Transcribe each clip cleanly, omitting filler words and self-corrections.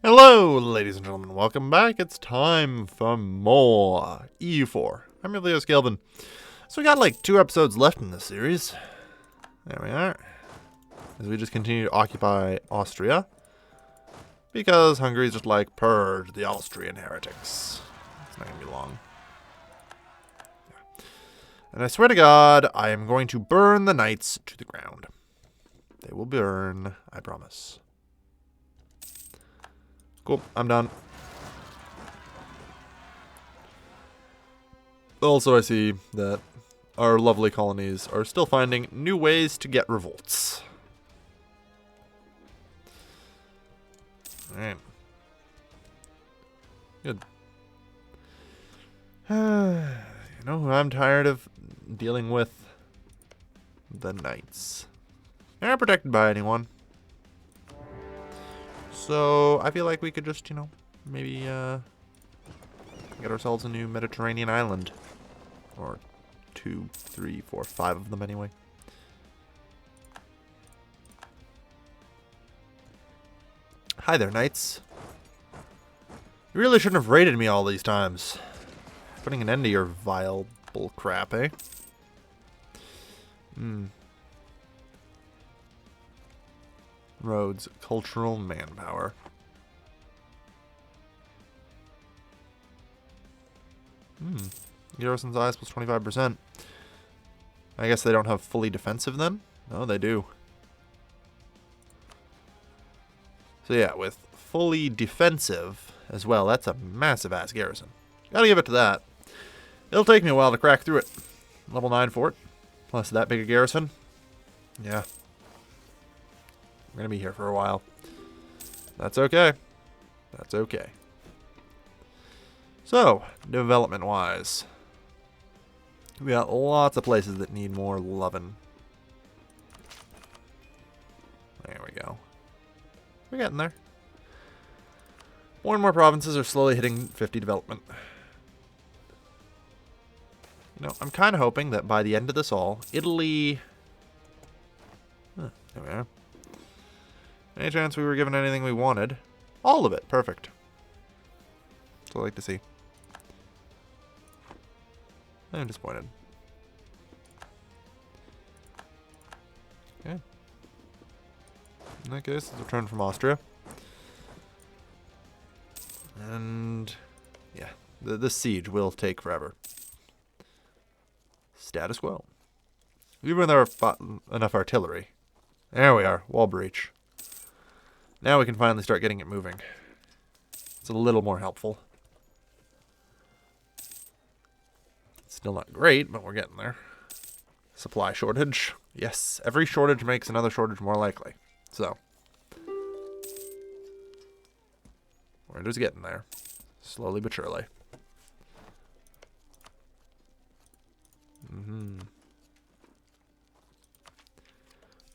Hello, ladies and gentlemen. Welcome back. It's time for more EU4. I'm your Leo Scalvin. So we got like 2 episodes left in this series. There we are. As we just continue to occupy Austria. Because Hungary's just like, purge the Austrian heretics. It's not going to be long. Yeah. And I swear to God, I am going to burn the knights to the ground. They will burn, I promise. Cool, I'm done. Also, I see that our lovely colonies are still finding new ways to get revolts. Alright. Good. You know who I'm tired of dealing with? The knights. They're not protected by anyone. So, I feel like we could just, maybe get ourselves a new Mediterranean island. Or 2, 3, 4, 5 of them anyway. Hi there, knights. You really shouldn't have raided me all these times. Putting an end to your vile bull crap, eh? Roads, cultural manpower. Garrison size plus 25%. I guess they don't have fully defensive then? No, they do. So yeah, with fully defensive as well, that's a massive ass garrison. Gotta give it to that. It'll take me a while to crack through it. Level 9 fort, plus that big a garrison. Yeah. We're gonna be here for a while. That's okay. That's okay. So, development-wise, we got lots of places that need more lovin'. There we go. We're getting there. More and more provinces are slowly hitting 50 development. I'm kind of hoping that by the end of this all, Italy... there we are. Any chance we were given anything we wanted? All of it. Perfect. That's what I like to see. I'm disappointed. Okay. In that case, it's a return from Austria. And... yeah. This siege will take forever. Status quo. Even with our enough artillery. There we are. Wall breach. Now we can finally start getting it moving. It's a little more helpful. Still not great, but we're getting there. Supply shortage. Yes, every shortage makes another shortage more likely. So, we're just getting there. Slowly but surely.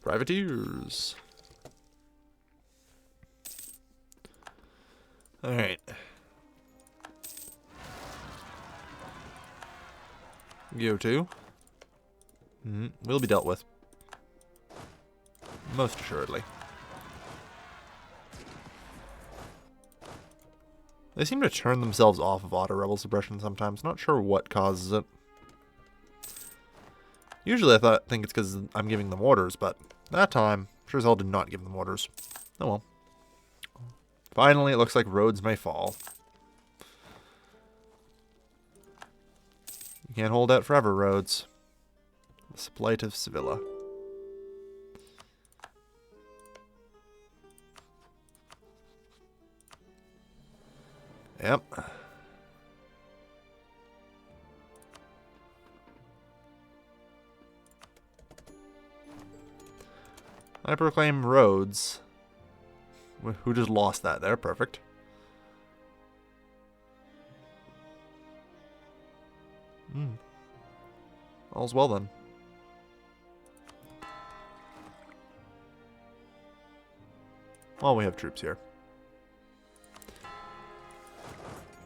Privateers. Alright. Go to. Will be dealt with. Most assuredly. They seem to turn themselves off of auto rebel suppression sometimes. Not sure what causes it. Usually I think it's because I'm giving them orders, but that time, sure as hell did not give them orders. Oh well. Finally, it looks like roads may fall. You can't hold out forever, roads. The Plight of Sevilla. Yep. I proclaim roads. Who just lost that there? Perfect. All's well then. Well, we have troops here.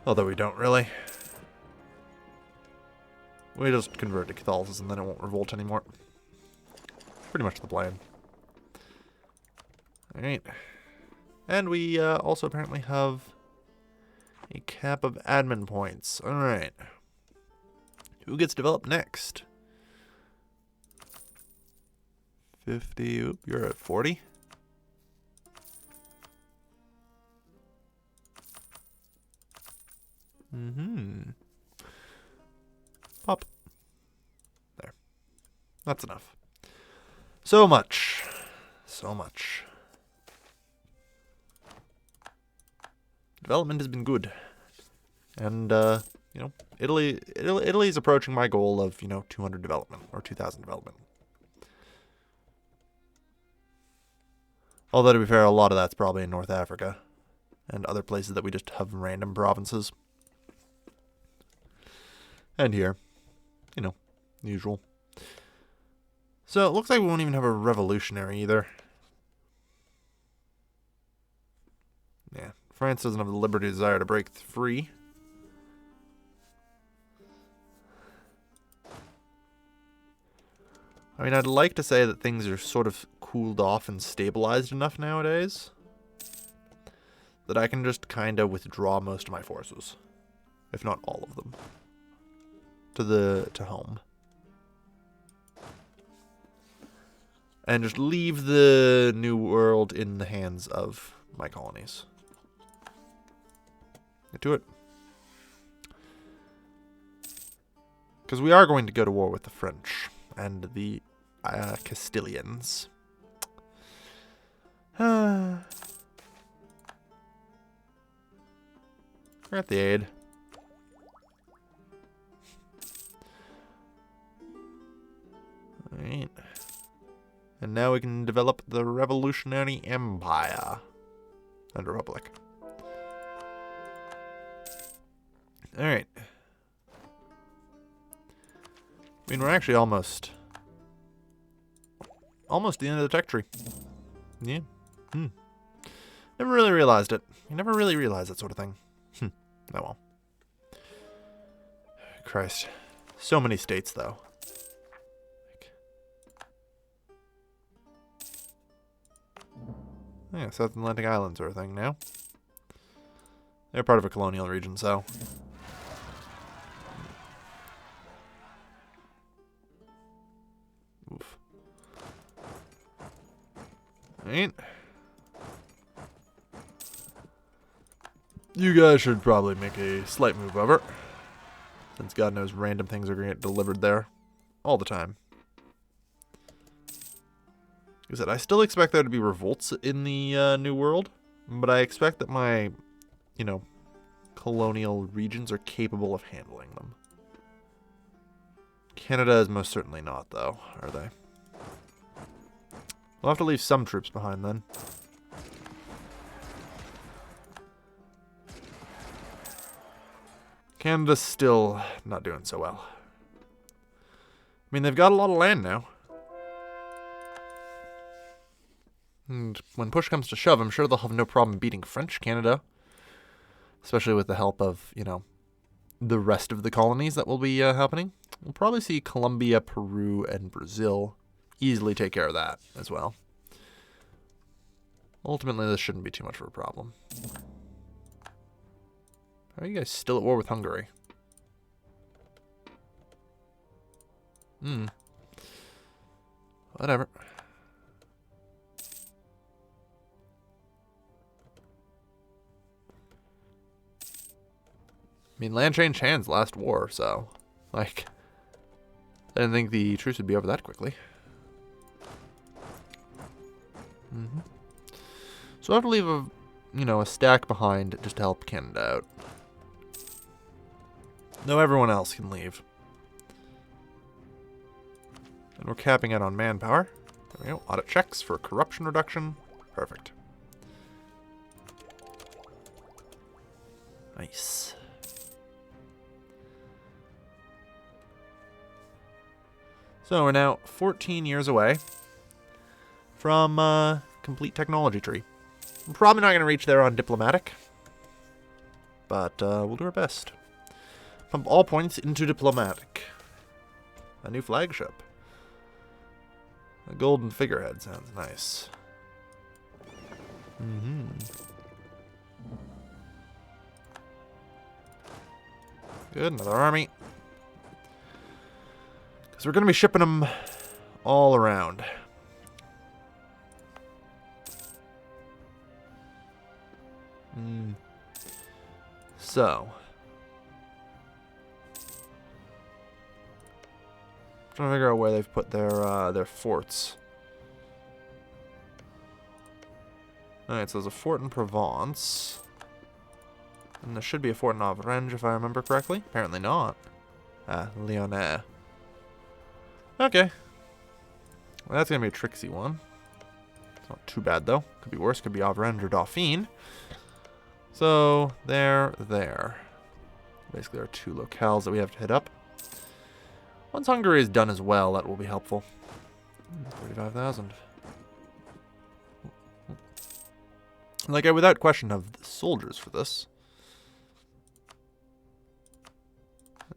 Although we don't really. We just convert to Catholicism, then it won't revolt anymore. Pretty much the plan. Alright. And we also apparently have a cap of admin points. Alright. Who gets developed next? 50. Oop, you're at 40. Pop. There. That's enough. So much. So much. Development has been good. And, you know, Italy is approaching my goal of, you know, 200 development, or 2,000 development. Although, to be fair, a lot of that's probably in North Africa and other places that we just have random provinces. And here, you know, usual. So it looks like we won't even have a revolutionary either. Yeah, France doesn't have the liberty desire to break free. I mean, I'd like to say that things are sort of cooled off and stabilized enough nowadays that I can just kind of withdraw most of my forces, if not all of them, to home. And just leave the New World in the hands of my colonies. Get to it. Because we are going to go to war with the French and the Castilians. We're at the aid. Alright. And now we can develop the Revolutionary Empire and Republic. Alright. I mean, we're actually almost the end of the tech tree. Yeah. Never really realized it. You never really realize that sort of thing. Oh well. Christ. So many states, though. Yeah, South Atlantic Islands are a thing now. They're part of a colonial region, so... Oof. Alright. You guys should probably make a slight move over. Since God knows random things are going to get delivered there. All the time. Like I said, I still expect there to be revolts in the New World. But I expect that my, you know, colonial regions are capable of handling them. Canada is most certainly not, though, are they? We'll have to leave some troops behind, then. Canada's still not doing so well. I mean, they've got a lot of land now. And when push comes to shove, I'm sure they'll have no problem beating French Canada. Especially with the help of, you know, the rest of the colonies that will be happening. We'll probably see Colombia, Peru, and Brazil easily take care of that as well. Ultimately, this shouldn't be too much of a problem. How are you guys still at war with Hungary? Whatever. I mean, land changed hands last war, so, like, I didn't think the truce would be over that quickly. So I have to leave a, you know, a stack behind just to help Canada out. No, everyone else can leave. And we're capping out on manpower. There we go. Audit checks for corruption reduction. Perfect. Nice. So we're now 14 years away from complete technology tree. I'm probably not going to reach there on diplomatic, but we'll do our best. Pump all points into diplomatic. A new flagship. A golden figurehead sounds nice. Mm-hmm. Good, another army. Because we're going to be shipping them all around. So. Trying to figure out where they've put their forts. Alright, so there's a fort in Provence. And there should be a fort in Avranches, if I remember correctly. Apparently not. Ah, Lyonnais. Okay. Well, that's going to be a tricksy one. It's not too bad, though. Could be worse. Could be Avranches or Dauphine. So, there. Basically, our two locales that we have to hit up. Once Hungary is done as well, that will be helpful. 35,000. Like, I without question have the soldiers for this.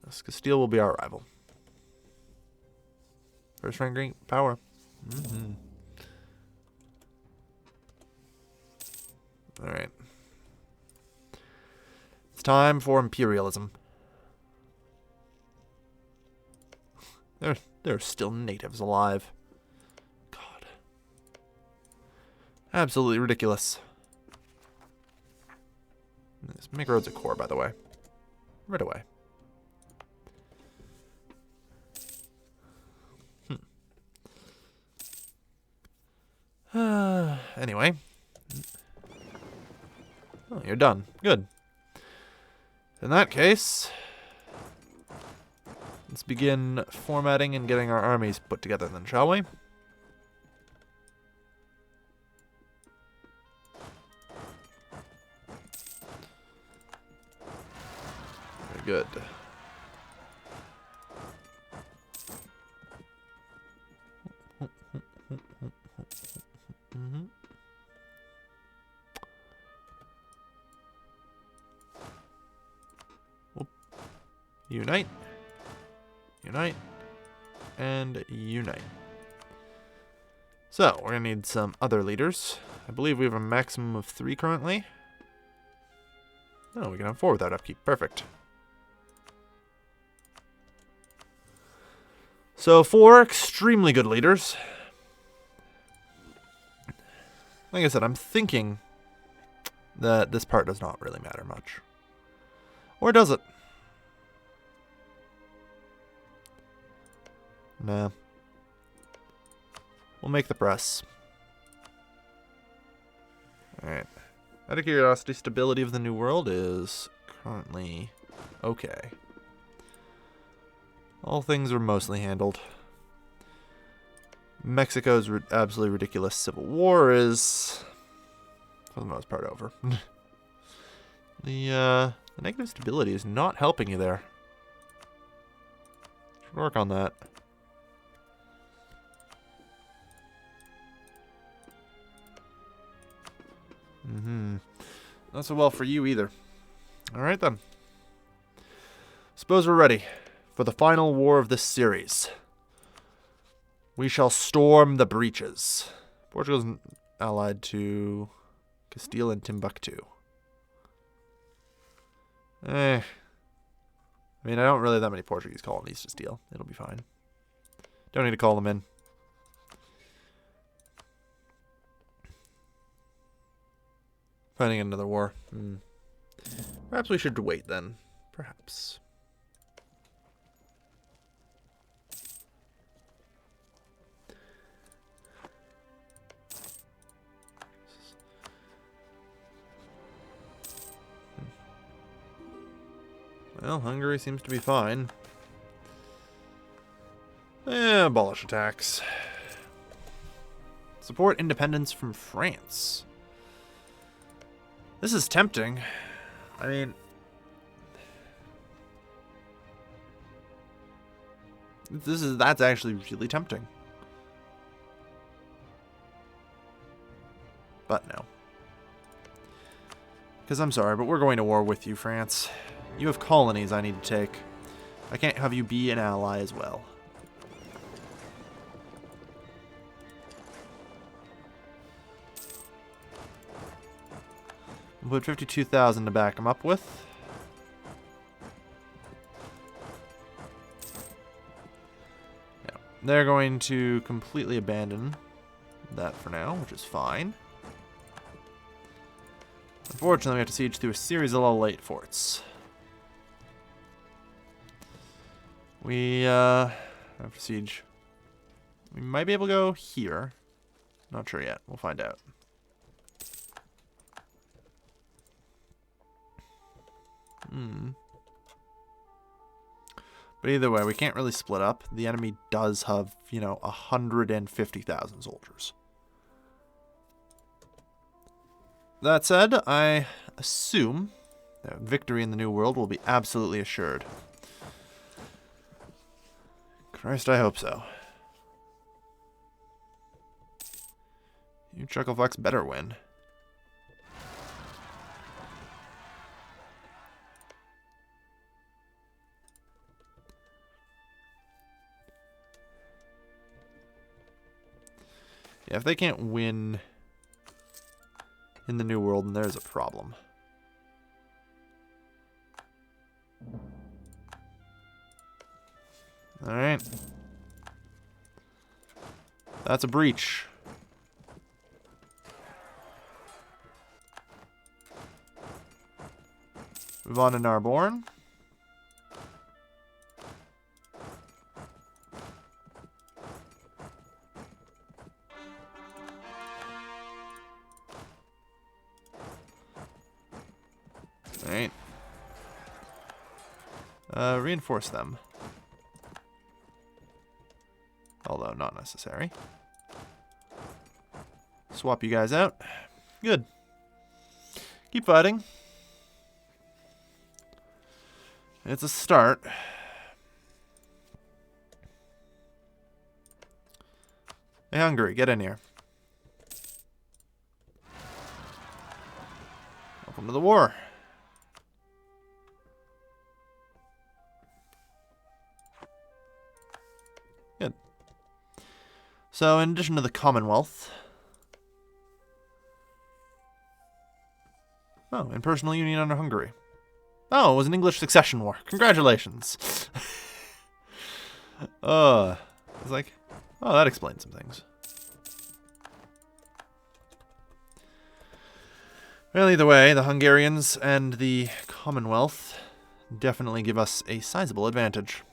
This Castile will be our rival. First rank power. Alright. It's time for Imperialism. There are still natives alive. God. Absolutely ridiculous. Let's make roads a core, by the way. Right away. Anyway. Oh, you're done. Good. In that case, let's begin formatting and getting our armies put together then, shall we? Very good. Unite. Unite. And unite. So, we're going to need some other leaders. I believe we have a maximum of 3 currently. Oh, we can have 4 without upkeep. Perfect. So, 4 extremely good leaders. Like I said, I'm thinking that this part does not really matter much. Or does it? Nah. We'll make the press. Alright. Out of curiosity, stability of the New World is currently okay. All things are mostly handled. Mexico's absolutely ridiculous civil war is, for the most part, over. The negative stability is not helping you there. Should work on that. Not so well for you either. Alright then. Suppose we're ready for the final war of this series. We shall storm the breaches. Portugal's allied to Castile and Timbuktu. I mean, I don't really have that many Portuguese colonies to steal. It'll be fine. Don't need to call them in. Fighting another war. Perhaps we should wait then. Perhaps. Well, Hungary seems to be fine. Abolish attacks. Support independence from France. This is tempting. I mean, that's actually really tempting. But no. Because I'm sorry, but we're going to war with you, France. You have colonies I need to take. I can't have you be an ally as well. We'll put 52,000 to back them up with. Yeah, they're going to completely abandon that for now, which is fine. Unfortunately, we have to siege through a series of level 8 forts. We have to siege. We might be able to go here. Not sure yet. We'll find out. But either way, we can't really split up. The enemy does have, 150,000 soldiers. That said, I assume that victory in the New World will be absolutely assured. Christ, I hope so. You Chucklefucks better win. Yeah, if they can't win in the New World, then there's a problem. Alright. That's a breach. Move on to Narbonne. Alright. Reinforce them. Although not necessary. Swap you guys out. Good. Keep fighting. It's a start. Hey, Hungary, get in here. Welcome to the war. Good. So, in addition to the Commonwealth... Oh, in personal union under Hungary. Oh, it was an English succession war. Congratulations. I was like, oh, that explains some things. Well, either way, the Hungarians and the Commonwealth definitely give us a sizable advantage.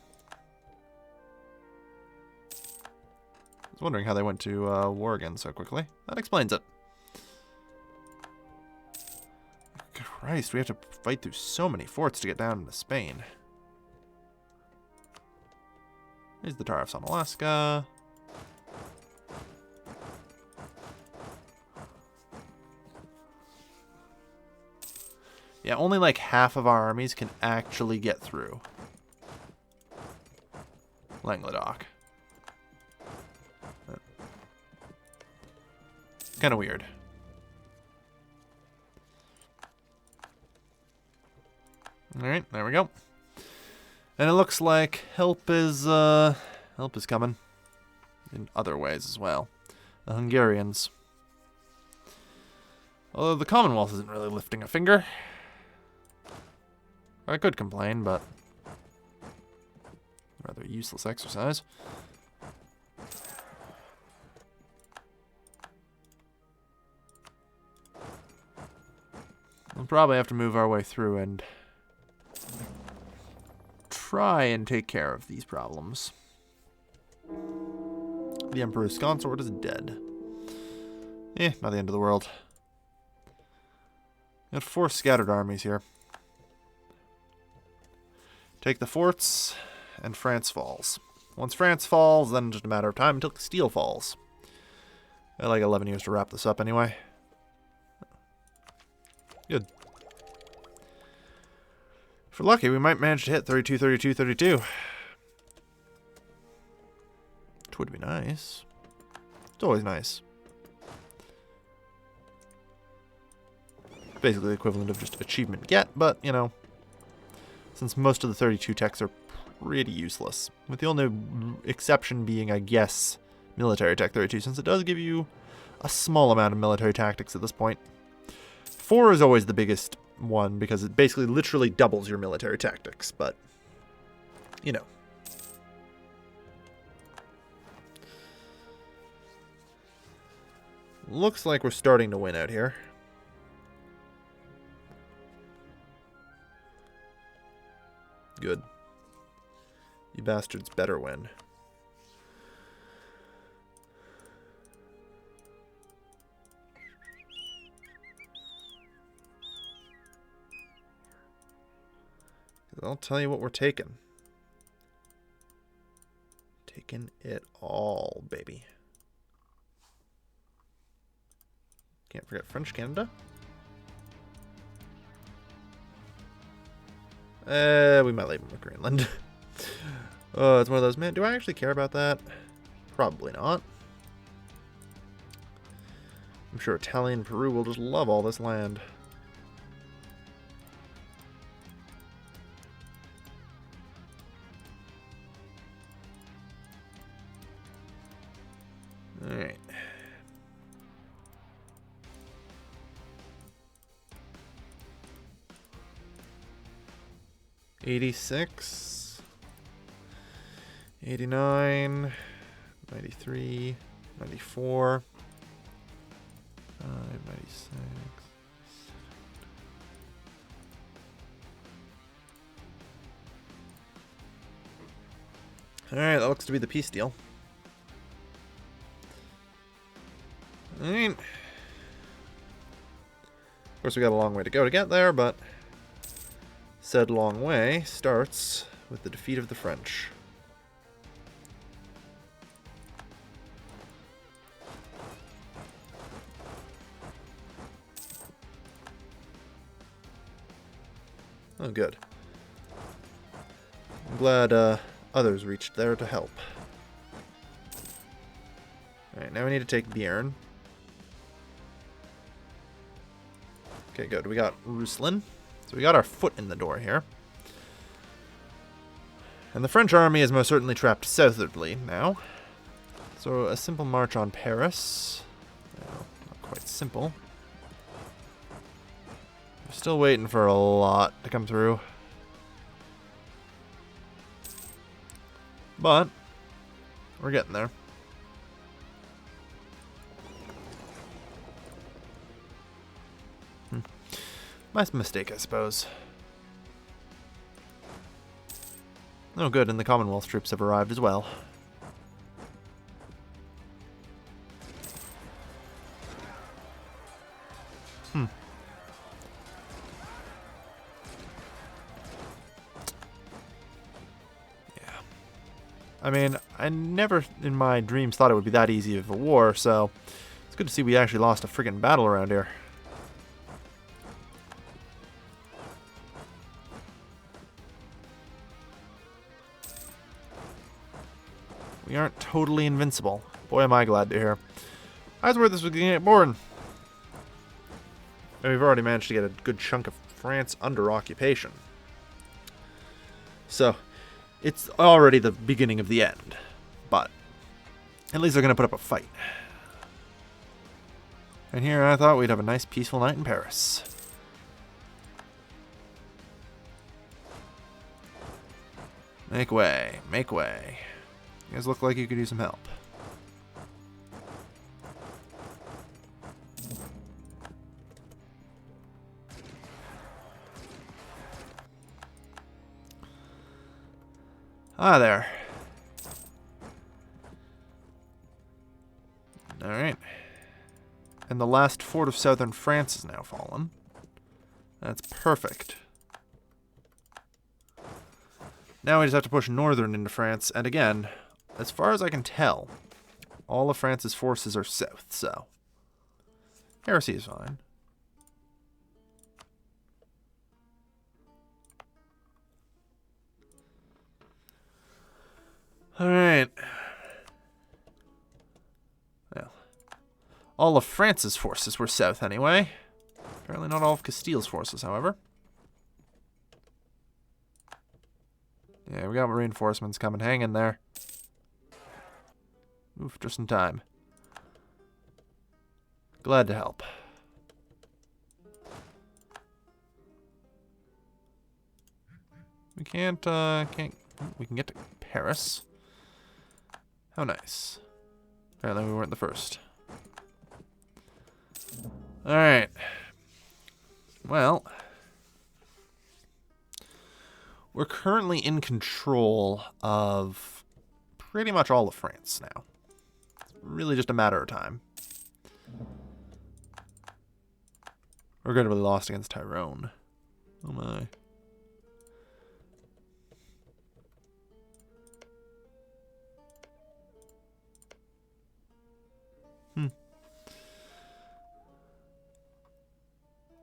I was wondering how they went to war again so quickly. That explains it. Christ, we have to fight through so many forts to get down into Spain. Here's the tariffs on Alaska. Yeah, only like half of our armies can actually get through Languedoc. Kind of weird. Alright, there we go. And it looks like help is coming. In other ways as well. The Hungarians. Although the Commonwealth isn't really lifting a finger. I could complain, but... rather useless exercise. We'll probably have to move our way through and... try and take care of these problems. The Emperor's consort is dead. Not the end of the world. Got 4 scattered armies here. Take the forts, and France falls. Once France falls, then just a matter of time until Castile falls. I had like 11 years to wrap this up anyway. Good. If we're lucky, we might manage to hit 32, 32, 32. Which would be nice. It's always nice. Basically the equivalent of just achievement get, but, since most of the 32 techs are pretty useless. With the only exception being, I guess, military tech 32, since it does give you a small amount of military tactics at this point. 4 is always the biggest one because it basically literally doubles your military tactics, but, you know. Looks like we're starting to win out here. Good. You bastards better win. I'll tell you what we're taking. Taking it all, baby. Can't forget French Canada. We might leave them with Greenland. Oh, it's one of those, man, do I actually care about that? Probably not. I'm sure Italy and Peru will just love all this land. Alright. '86, '89, '93, '94, 96. Alright, that looks to be the peace deal. Alright. Of course, we got a long way to go to get there, but said long way starts with the defeat of the French. Oh, good. I'm glad others reached there to help. Alright, now we need to take Bierne. Okay, good. We got Ruslan. So we got our foot in the door here. And the French army is most certainly trapped southwardly now. So a simple march on Paris. Well, not quite simple. We're still waiting for a lot to come through. But we're getting there. Nice mistake, I suppose. Oh, good, and the Commonwealth troops have arrived as well. Yeah. I mean, I never in my dreams thought it would be that easy of a war, so it's good to see we actually lost a friggin' battle around here. We aren't totally invincible. Boy, am I glad to hear. I was worried this was going to get boring. And we've already managed to get a good chunk of France under occupation. So, it's already the beginning of the end. But, at least they're going to put up a fight. And here I thought we'd have a nice peaceful night in Paris. Make way, make way. You guys look like you could use some help. Ah, there. Alright. And the last fort of southern France is now fallen. That's perfect. Now we just have to push northern into France, and again, as far as I can tell, all of France's forces are south, so heresy is fine. Alright. Well, all of France's forces were south anyway. Apparently not all of Castile's forces, however. Yeah, we got reinforcements coming. Hang in there. Oof, just in time. Glad to help. We can't, we can get to Paris. How nice. Apparently we weren't the first. Alright. Well, we're currently in control of pretty much all of France now. It's really just a matter of time. Regrettably lost against Tyrone. Oh my.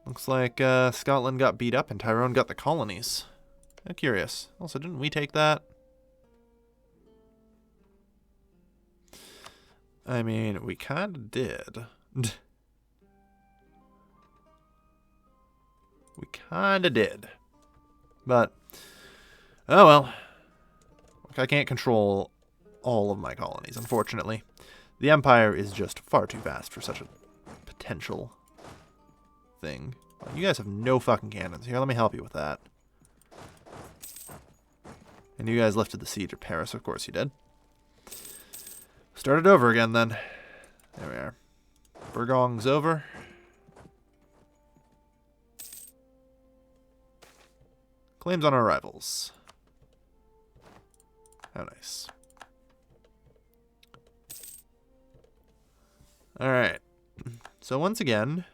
Looks like Scotland got beat up and Tyrone got the colonies. I'm curious. Also, didn't we take that? I mean, we kind of did. We kind of did. But, oh well. I can't control all of my colonies, unfortunately. The Empire is just far too vast for such a potential thing. You guys have no fucking cannons. Here, let me help you with that. And you guys lifted the siege of Paris. Of course you did. Start it over again, then. There we are. Burgong's over. Claims on our rivals. How nice. Alright. So once again,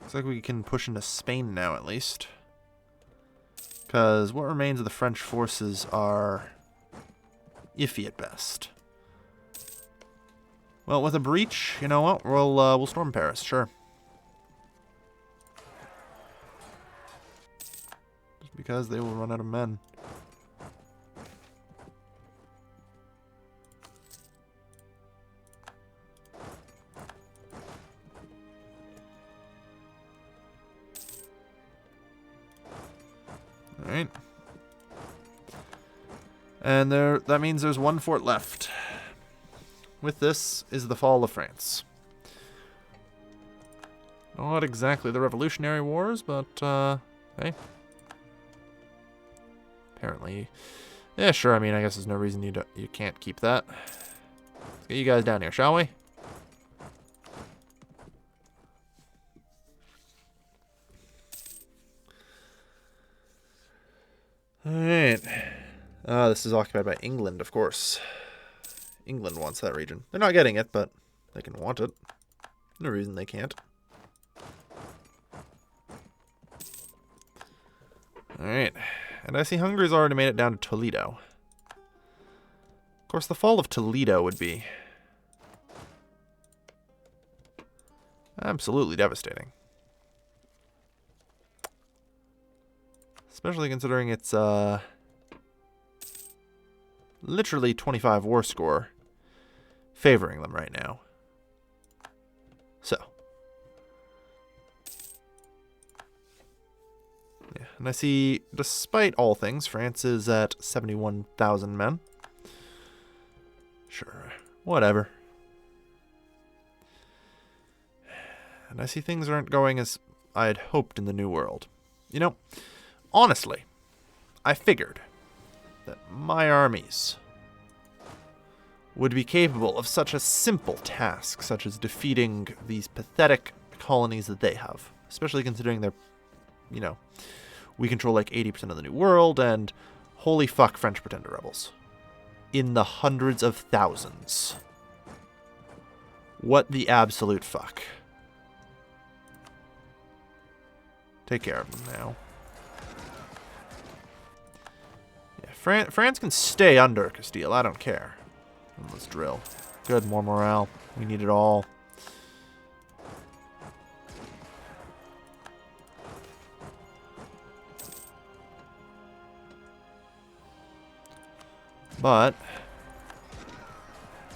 looks like we can push into Spain now, at least. Because what remains of the French forces are iffy at best. Well, with a breach, you know what? We'll storm Paris, sure. Just because they will run out of men. Alright. And that means there's one fort left. With this is the fall of France. Not exactly the Revolutionary Wars, but, hey. Apparently. Yeah, sure, I mean, I guess there's no reason you can't keep that. Let's get you guys down here, shall we? Alright. This is occupied by England, of course. England wants that region. They're not getting it, but they can want it. No reason they can't. Alright. And I see Hungary's already made it down to Toledo. Of course, the fall of Toledo would be absolutely devastating. Especially considering it's, literally 25 war score favoring them right now. So. Yeah, and I see, despite all things, France is at 71,000 men. Sure, whatever. And I see things aren't going as I had hoped in the New World. You know, honestly, I figured that my armies would be capable of such a simple task, such as defeating these pathetic colonies that they have. Especially considering they're, you know, we control like 80% of the New World, and holy fuck, French pretender rebels. In the hundreds of thousands. What the absolute fuck. Take care of them now. France can stay under Castile. I don't care. Let's drill. Good, more morale. We need it all. But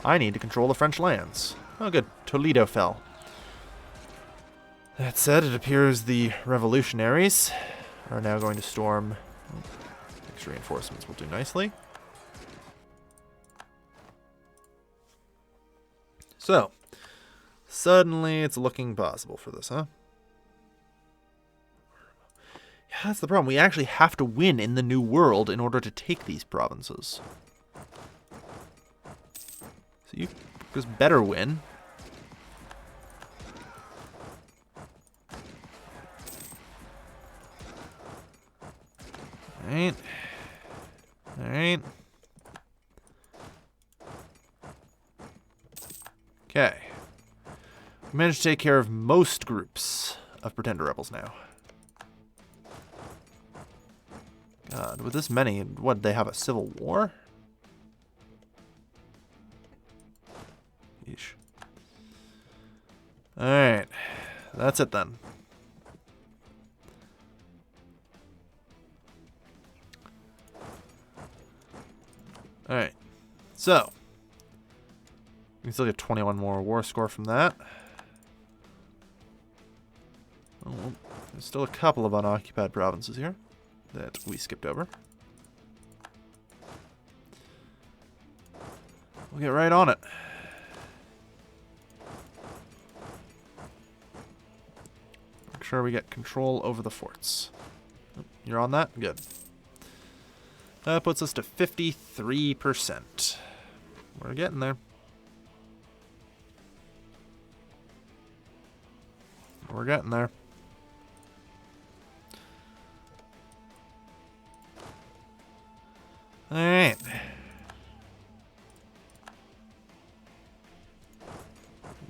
I need to control the French lands. Oh, good. Toledo fell. That said, it appears the revolutionaries are now going to storm. Extra reinforcements will do nicely. So, suddenly it's looking possible for this, huh? That's the problem. We actually have to win in the New World in order to take these provinces. So you just better win. Alright. Alright. Okay. We managed to take care of most groups of pretender rebels now. God, with this many, what, they have a civil war? Yeesh. Alright. That's it then. Alright. So. We can still get 21 more war score from that. Oh, well, there's still a couple of unoccupied provinces here that we skipped over. We'll get right on it. Make sure we get control over the forts. Oh, you're on that? Good. That puts us to 53%. We're getting there. We're getting there. Alright. It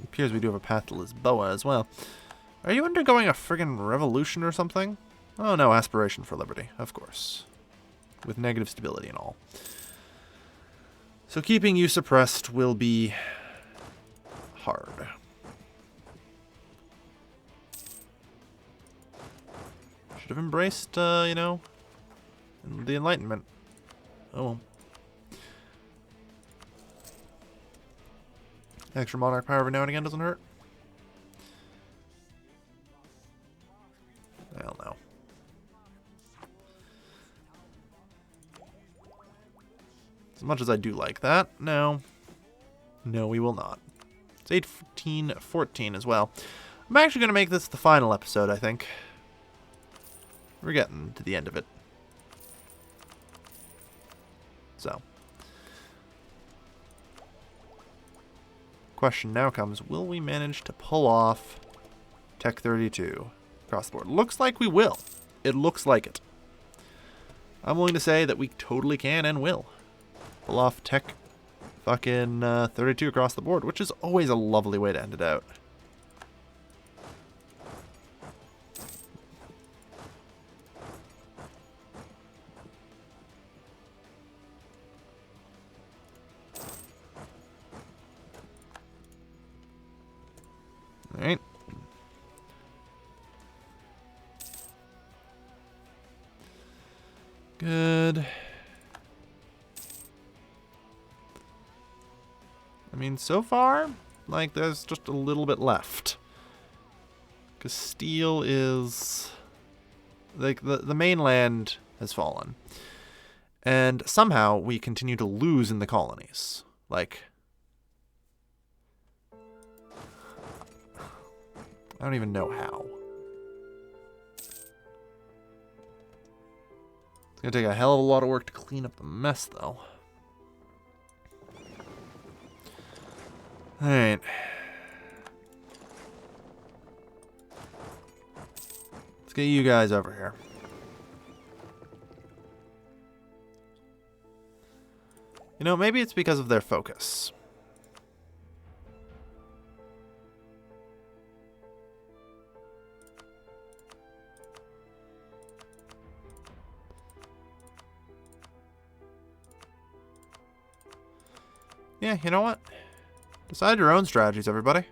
appears we do have a path to Lisboa as well. Are you undergoing a friggin' revolution or something? Oh no, aspiration for liberty, of course. With negative stability and all. So keeping you suppressed will be hard. Should have embraced, you know, the Enlightenment. Oh well. Extra monarch power every now and again doesn't hurt. Hell no. As much as I do like that, no. No, we will not. It's 1814 as well. I'm actually going to make this the final episode, I think. We're getting to the end of it. So. Question now comes, will we manage to pull off Tech 32 across the board? Looks like we will. It looks like it. I'm willing to say that we totally can and will pull off Tech fucking 32 across the board, which is always a lovely way to end it out. Alright. Good. I mean, so far, like, there's just a little bit left. Because steel is... like, the mainland has fallen. And somehow we continue to lose in the colonies. Like... I don't even know how. It's going to take a hell of a lot of work to clean up the mess, though. Alright. Let's get you guys over here. You know, maybe it's because of their focus. Yeah, you know what? Decide your own strategies, everybody.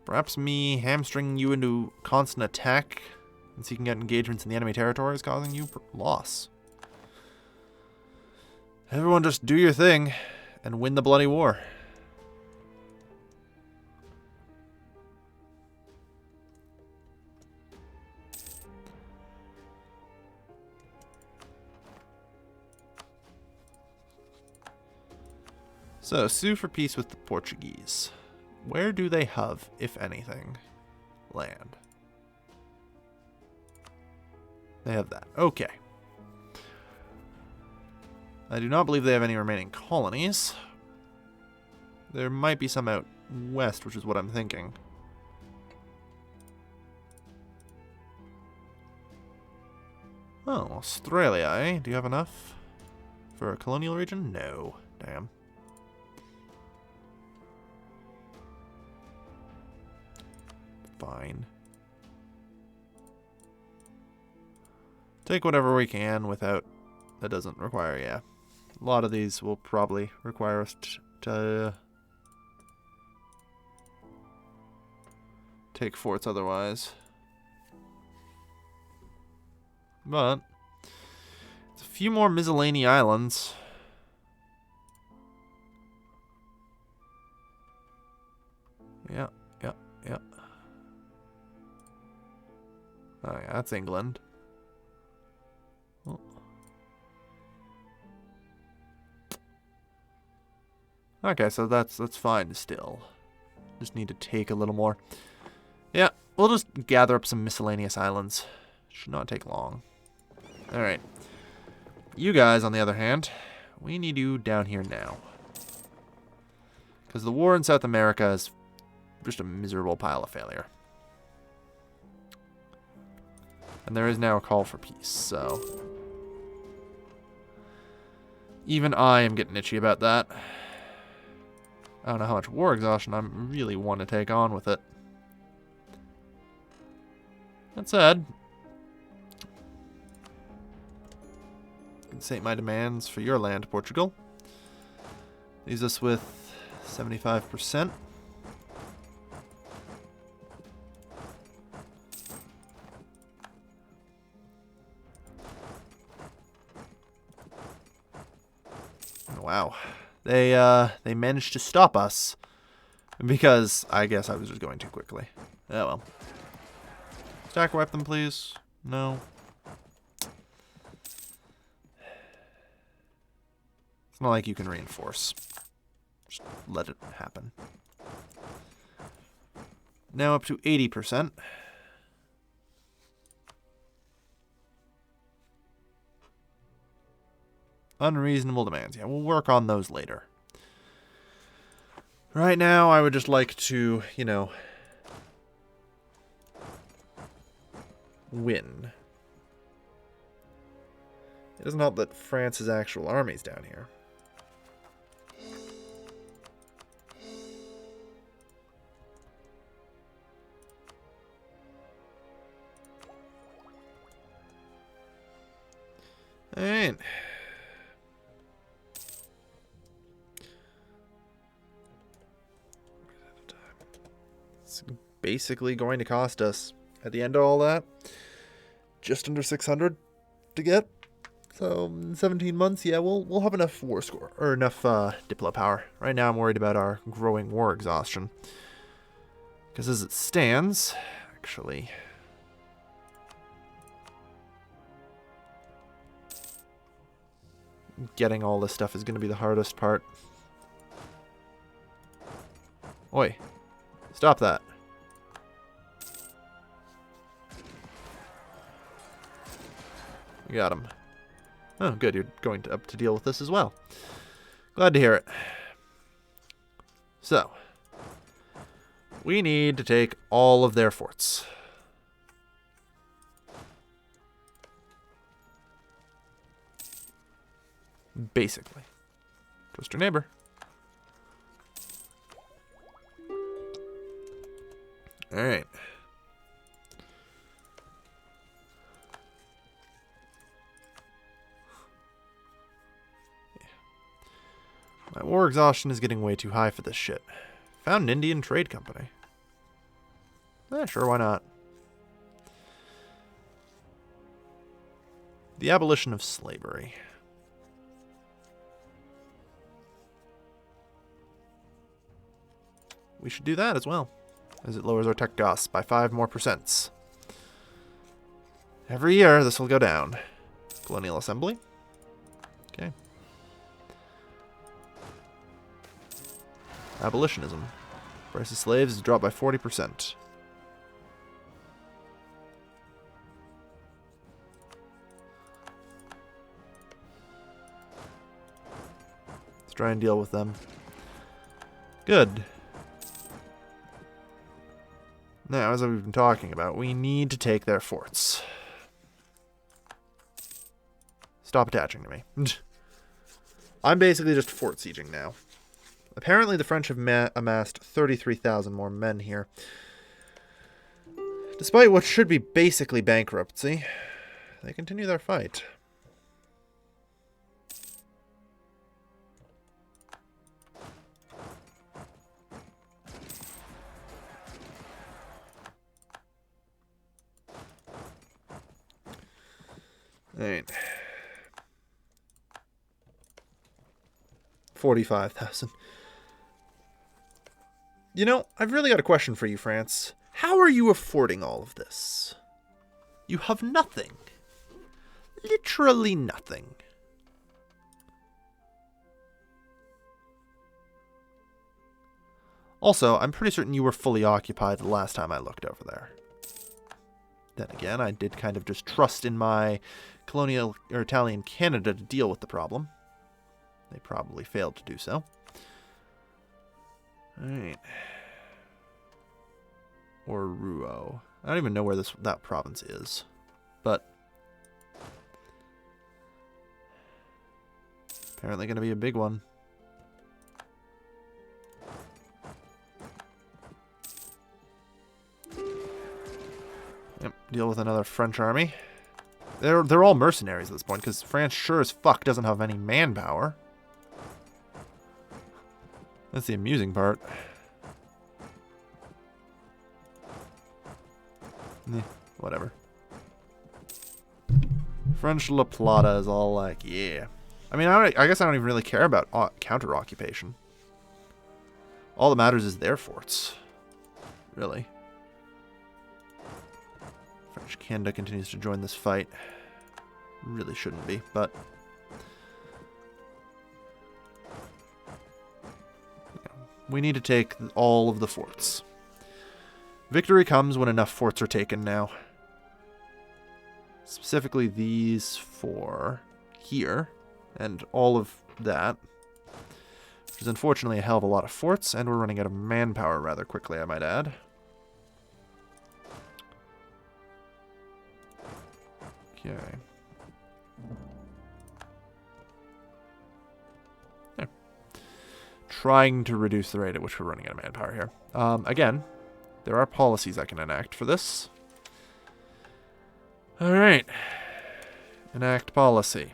Perhaps me hamstringing you into constant attack and seeking out engagements in the enemy territory is causing you loss. Everyone just do your thing and win the bloody war. So, sue for peace with the Portuguese. Where do they have, if anything, land? They have that. Okay. I do not believe they have any remaining colonies. There might be some out west, which is what I'm thinking. Oh, Australia, eh? Do you have enough for a colonial region? No. Damn. Fine. Take whatever we can without... That doesn't require, yeah. A lot of these will probably require us to take forts otherwise. But it's a few more miscellany islands. Yeah. Oh yeah, that's England. Oh. Okay, so that's fine still. Just need to take a little more. Yeah, we'll just gather up some miscellaneous islands. Should not take long. Alright. You guys, on the other hand, we need you down here now. Because the war in South America is just a miserable pile of failure. And there is now a call for peace, so... Even I am getting itchy about that. I don't know how much war exhaustion I really want to take on with it. That said, compensate my demands for your land, Portugal. Leaves us with 75%. Wow. They managed to stop us because I guess I was just going too quickly. Oh well. Stack wipe them, please. No. It's not like you can reinforce. Just let it happen. Now up to 80%. Unreasonable demands. Yeah, we'll work on those later. Right now, I would just like to, you know, win. It doesn't help that France's actual army's down here. Alright. It's basically going to cost us, at the end of all that, just under 600 to get. So in 17 months, yeah, we'll have enough war score or enough diplo power. Right now, I'm worried about our growing war exhaustion, because as it stands, actually, getting all this stuff is going to be the hardest part. Oi, stop that. We got him. Oh, good. You're going up to deal with this as well. Glad to hear it. So, we need to take all of their forts. Basically. Trust your neighbor. Alright. My war exhaustion is getting way too high for this shit. Found an Indian trade company. Sure, why not? The abolition of slavery. We should do that as well, as it lowers our tech costs by 5% more. Every year, this will go down. Colonial Assembly. Okay. Abolitionism. Price of slaves is dropped by 40%. try and deal with them. Good. Now, as we've been talking about, we need to take their forts. Stop attaching to me. I'm basically just fort sieging now. Apparently the French have amassed 33,000 more men here. Despite what should be basically bankruptcy, they continue their fight. Alright. 45,000. You know, I've really got a question for you, France. How are you affording all of this? You have nothing. Literally nothing. Also, I'm pretty certain you were fully occupied the last time I looked over there. Then again, I did kind of just trust in my Colonial or Italian Canada to deal with the problem. They probably failed to do so. Alright. Or Ruo. I don't even know where that province is. But apparently going to be a big one. Yep, deal with another French army. They're all mercenaries at this point, because France sure as fuck doesn't have any manpower. That's the amusing part. Whatever. French La Plata is all like, yeah. I mean, I guess I don't even really care about counter-occupation. All that matters is their forts. Really. French Canada continues to join this fight. Really shouldn't be, but... we need to take all of the forts. Victory comes when enough forts are taken now. Specifically these four here, and all of that. Which is unfortunately a hell of a lot of forts, and we're running out of manpower rather quickly, I might add. Okay. There. Trying to reduce the rate at which we're running out of manpower here. Again, there are policies I can enact for this. Alright. Enact policy.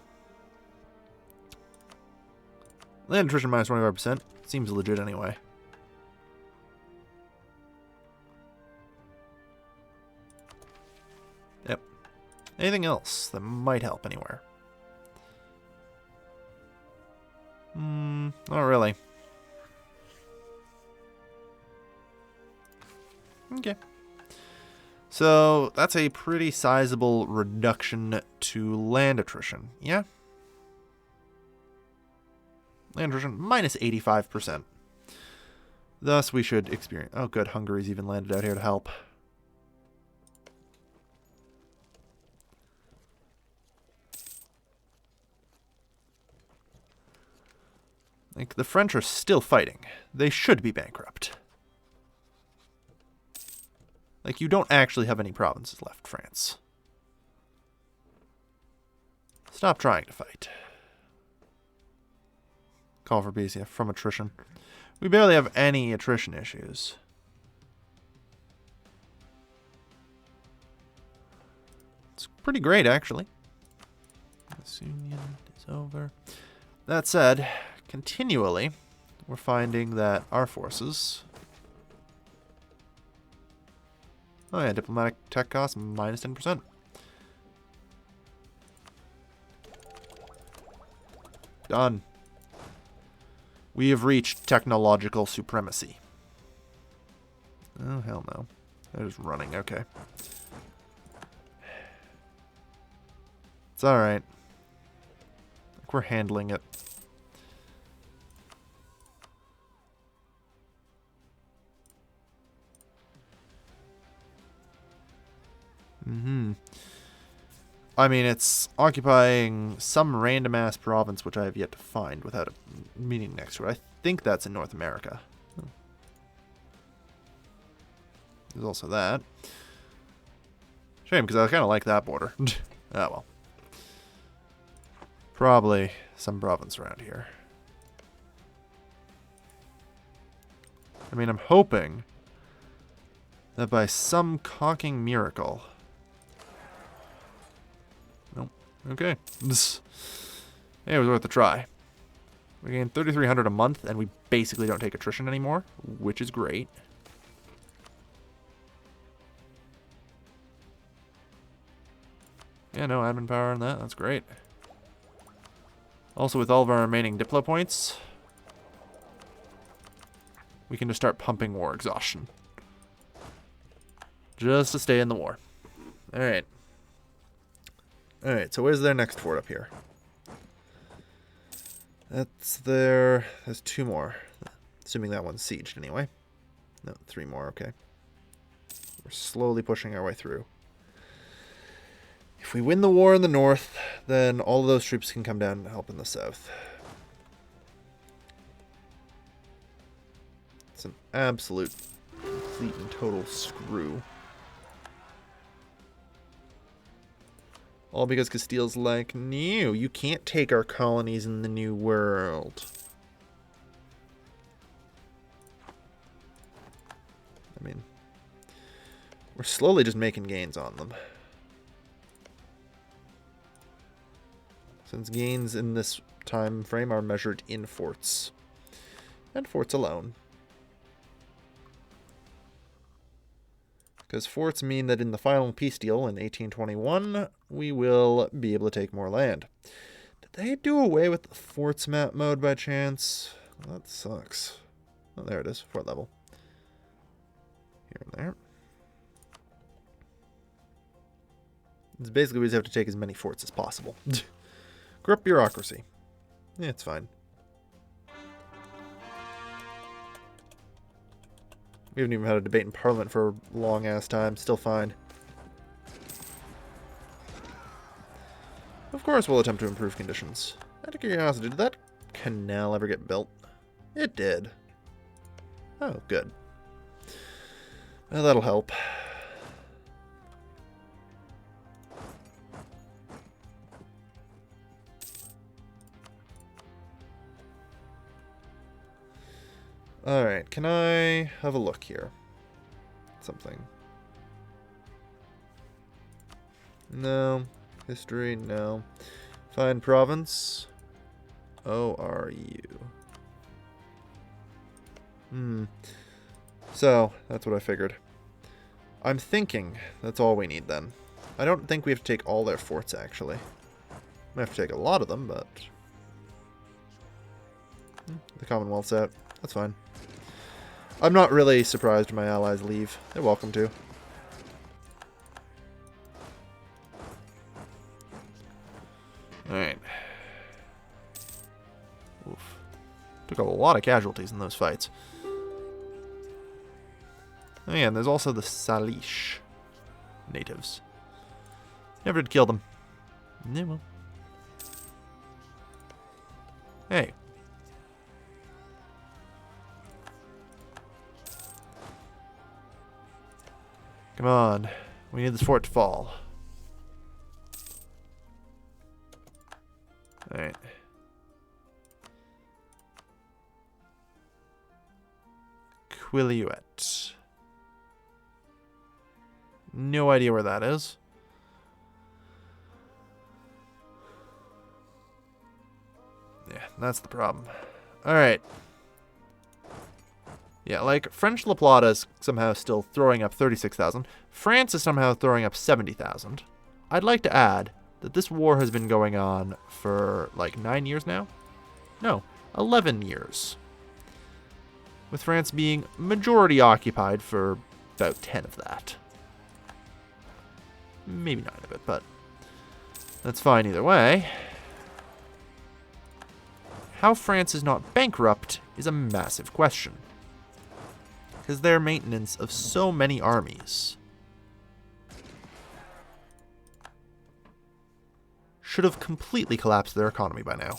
Land attrition minus 25%. Seems legit anyway. Yep. Anything else that might help anywhere? Not really. Okay. So, that's a pretty sizable reduction to land attrition. Yeah? Land attrition minus 85%. Thus, we should experience... oh, good. Hungary's even landed out here to help. Like, the French are still fighting. They should be bankrupt. Like, you don't actually have any provinces left, France. Stop trying to fight. Call for peace, yeah, from attrition. We barely have any attrition issues. It's pretty great, actually. This union is over. That said, continually, we're finding that our forces... oh yeah, diplomatic tech costs minus 10%. Done. We have reached technological supremacy. Oh, hell no. They're just running, okay. It's alright. Like we're handling it. I mean, it's occupying some random-ass province which I have yet to find without a meaning next to it. I think that's in North America. There's also that. Shame, because I kind of like that border. Ah, well. Probably some province around here. I mean, I'm hoping that by some cocking miracle... Nope. Okay. It was worth a try. We gain 3,300 a month, and we basically don't take attrition anymore, which is great. Yeah, no admin power on that. That's great. Also, with all of our remaining Diplo points, we can just start pumping war exhaustion. Just to stay in the war. Alright. Alright, so where's their next fort up here? That's their... There's 2 more. Assuming that one's sieged anyway. No, 3 more, okay. We're slowly pushing our way through. If we win the war in the north, then all of those troops can come down and help in the south. It's an absolute, complete and total screw. All because Castile's like, no, you can't take our colonies in the New World. I mean, we're slowly just making gains on them. Since gains in this time frame are measured in forts. And forts alone. Because forts mean that in the final peace deal in 1821, we will be able to take more land. Did they do away with the forts map mode by chance? Well, that sucks. Oh, there it is. Fort level. Here and there. It's basically we just have to take as many forts as possible. Corrupt bureaucracy. Yeah, it's fine. We haven't even had a debate in Parliament for a long-ass time. Still fine. Of course we'll attempt to improve conditions. Out of curiosity, did that canal ever get built? It did. Oh, good. Well, that'll help. Alright, can I have a look here? Something. No. History, no. Find province. ORU. So, that's what I figured. I'm thinking that's all we need then. I don't think we have to take all their forts, actually. We have to take a lot of them, but... The Commonwealth's out. That's fine. I'm not really surprised my allies leave. They're welcome to. Alright. Oof. Took a lot of casualties in those fights. Oh yeah, and there's also the Salish natives. Never did kill them. Yeah, well. Hey. Come on. We need this fort to fall. Alright. Quilluet. No idea where that is. Yeah, that's the problem. Alright. Yeah, like, French La Plata is somehow still throwing up 36,000. France is somehow throwing up 70,000. I'd like to add that this war has been going on for, like, 9 years now? No, 11 years. With France being majority occupied for about 10 of that. Maybe 9 of it, but that's fine either way. How France is not bankrupt is a massive question. Because their maintenance of so many armies. should have completely collapsed their economy by now.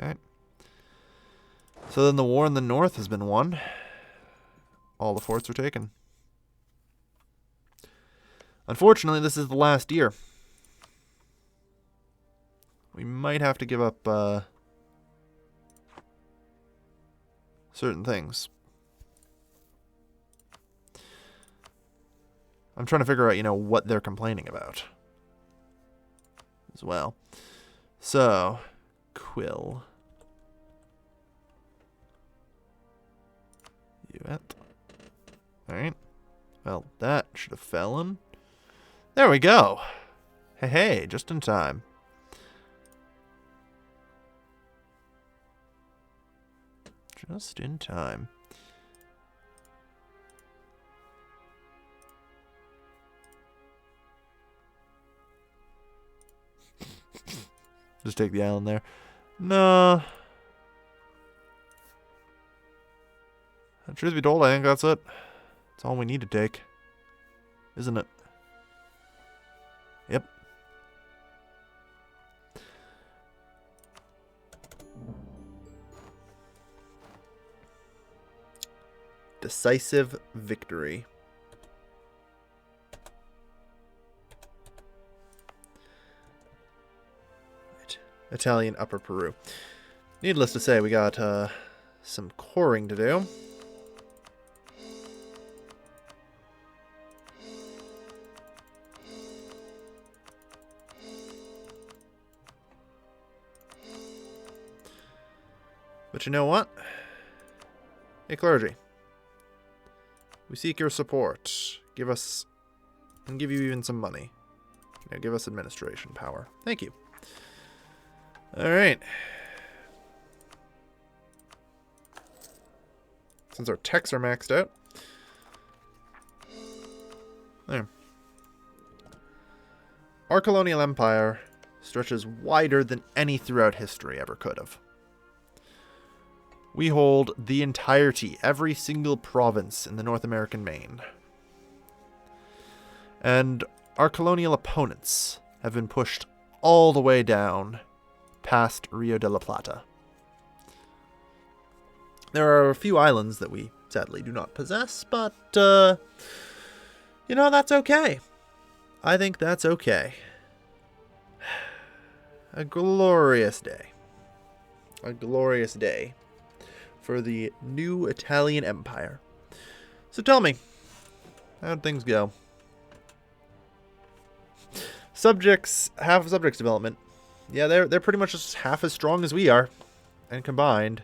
Okay. So then the war in the north has been won. All the forts were taken. Unfortunately, this is the last year. We might have to give up certain things. I'm trying to figure out, what they're complaining about as well. So, Quill. Yuet. Alright. Well, that should have fallen. There we go. Hey, just in time. Just in time. Just take the island there. No. Truth be told, I think that's it. That's all we need to take. Isn't it? Yep. Decisive victory. Right. Italian Upper Peru. Needless to say, we got some coring to do. But you know what? Hey, clergy. We seek your support. Give us, and give you even some money. Give us administration power. Thank you. Alright. Since our techs are maxed out. There. Our colonial empire stretches wider than any throughout history ever could have. We hold the entirety, every single province in the North American main. And our colonial opponents have been pushed all the way down past Rio de la Plata. There are a few islands that we sadly do not possess, but, that's okay. I think that's okay. A glorious day. A glorious day for the new Italian Empire. So tell me, how'd things go? Subjects, half of subjects development. Yeah, they're pretty much just half as strong as we are. And combined.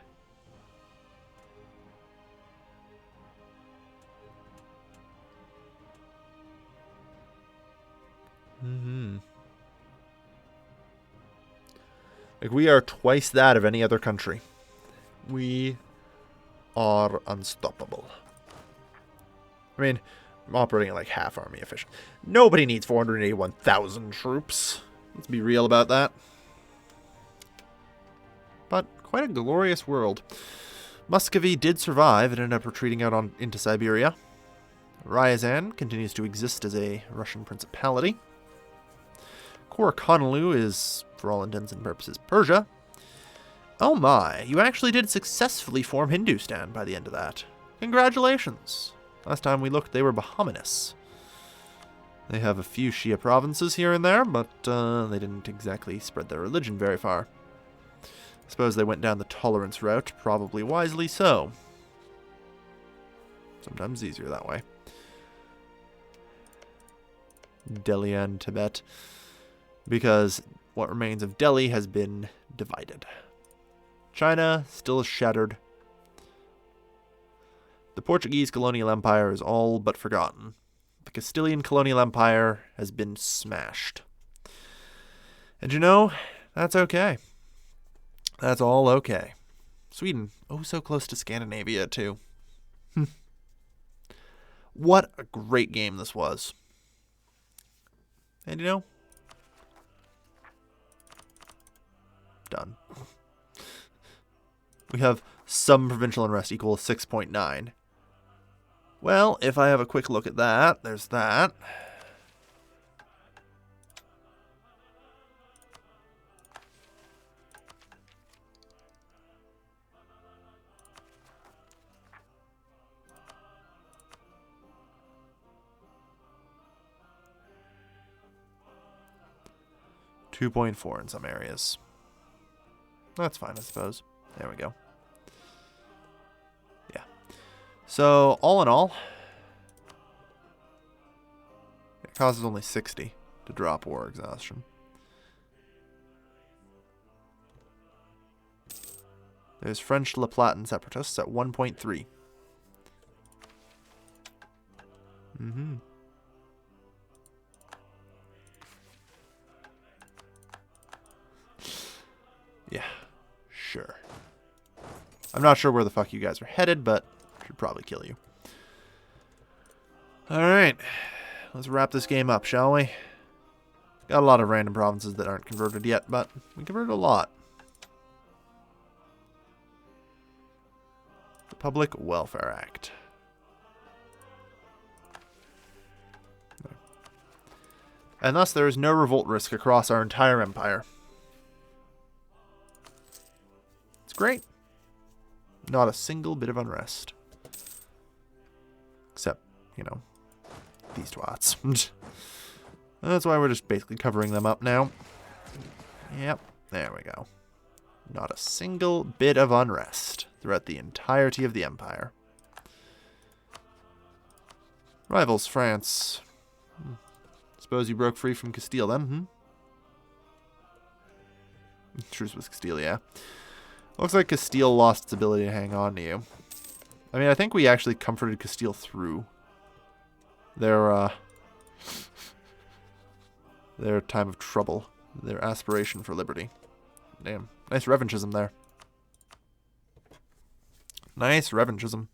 Like, we are twice that of any other country. We are unstoppable. I mean, I'm operating at like half army efficient. Nobody needs 481,000 troops. Let's be real about that. But quite a glorious world. Muscovy did survive and ended up retreating out into Siberia. Ryazan continues to exist as a Russian principality. Colonial is, for all intents and purposes, Persia. Oh my, you actually did successfully form Hindustan by the end of that. Congratulations. Last time we looked, they were Bahamanis. They have a few Shia provinces here and there, but they didn't exactly spread their religion very far. I suppose they went down the tolerance route, probably wisely so. Sometimes easier that way. Delhi and Tibet. Because what remains of Delhi has been divided. China still is shattered. The Portuguese colonial empire is all but forgotten. The Castilian colonial empire has been smashed. And that's okay. That's all okay. Sweden, oh so close to Scandinavia too. What a great game this was. And done. We have some provincial unrest equals 6.9. Well, if I have a quick look at that, there's that. .4 in some areas. That's fine, I suppose. There we go. Yeah. So, all in all, it causes only 60 to drop war exhaustion. There's French La Platen separatists at 1.3. Mm-hmm. Yeah, sure. I'm not sure where the fuck you guys are headed, but should probably kill you. Alright, let's wrap this game up, shall we? Got a lot of random provinces that aren't converted yet, but we converted a lot. The Public Welfare Act. And thus there is no revolt risk across our entire empire. It's great. Not a single bit of unrest. Except, you know, these twats. That's why we're just basically covering them up now. Yep, there we go. Not a single bit of unrest throughout the entirety of the empire. Rivals, France. Suppose you broke free from Castile then, Truce with Castile, yeah. Looks like Castile lost its ability to hang on to you. I mean, I think we actually comforted Castile through their time of trouble. Their aspiration for liberty. Damn. Nice revanchism there. Nice revanchism.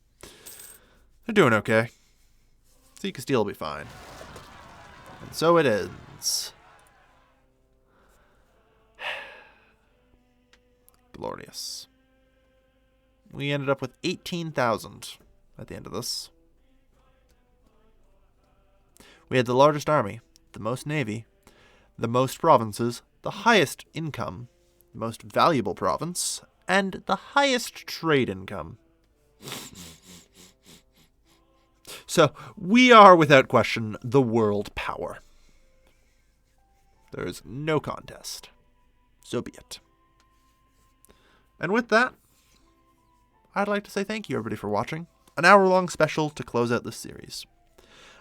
They're doing okay. See, Castile will be fine. And so it ends. Glorious. We ended up with 18,000 at the end of this. We had the largest army, the most navy, the most provinces, the highest income, the most valuable province, and the highest trade income. So, we are, without question, the world power. There is no contest. So be it. And with that, I'd like to say thank you, everybody, for watching. An hour-long special to close out this series.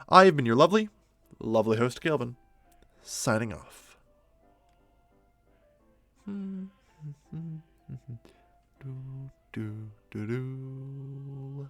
I have been your lovely host, Calvin, signing off. Do, do, do, do.